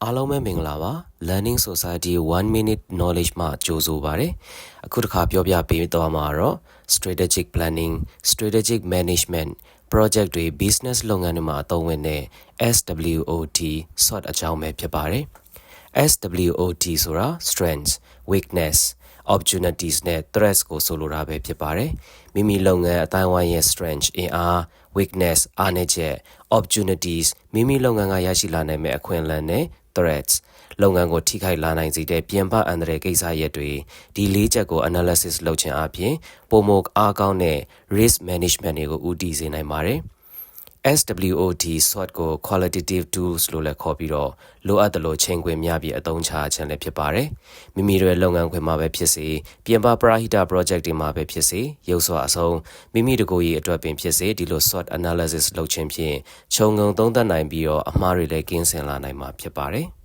အားလုံးပဲမင်္ဂလာပါ Learning Society 1 minute knowledge မှာကြိုဆိုပါရစေအခုတစ်ခါပြောပြပေးသွားမှာတော့ strategic planning strategic management project တွေ business လုပ်ငန်းတွေမှာအသုံးဝင်တဲ့ SWOT SWOT အကြောင်းပဲဖြစ်ပါတယ် SWOT ဆိုတာ strengths weakness opportunities နဲ့ threats ကိုဆိုလိုတာပဲဖြစ်ပါတယ်မိမိလုပ်ငန်းအတိုင်းဝိုင်းရဲ့ strength အင်အား weakness အားနည်းချက် opportunities မိမိလုပ်ငန်းကရရှိလာနိုင်မယ့်အခွင့်အလမ်းနဲ့ threats လုပ်ငန်းကိုထိခိုက်လာနိုင်စေတဲ့ပြင်ပအန္တရာယ်ကိစ္စရပ်တွေဒီလေးချက်ကို analysis လုပ်ခြင်းအပြင်ပိုမိုအားကောင်းတဲ့ risk management တွေကိုဦးတည်စေနိုင်ပါတယ်SWOT SWOT ကို qualitative tools လို့လည်းခေါ်ပြီးတော့လိုအပ်တယ်လို့ချိန်ခွင်များပြီးအသုံးချခြင်းလည်းဖြစ်ပါတယ်။မိမိတို့ရဲ့လုပ်ငန်းခွင်မှာပဲဖြစ်စေပြင်ပပရဟိတ project တွေမှာပဲဖြစ်စေရုပ်စွာအဆုံးမိမိတကိုယ်ရေးအတွက်ပင်ဖြစ်စေဒီလို SWOT analysis လုပ်ခြင်းဖြင့်ခြုံငုံသုံးသပ်နိုင်ပြီးတော့အမှားတွေလည်းကင်းစင်လာနိုင်မှာဖြစ်ပါတယ်။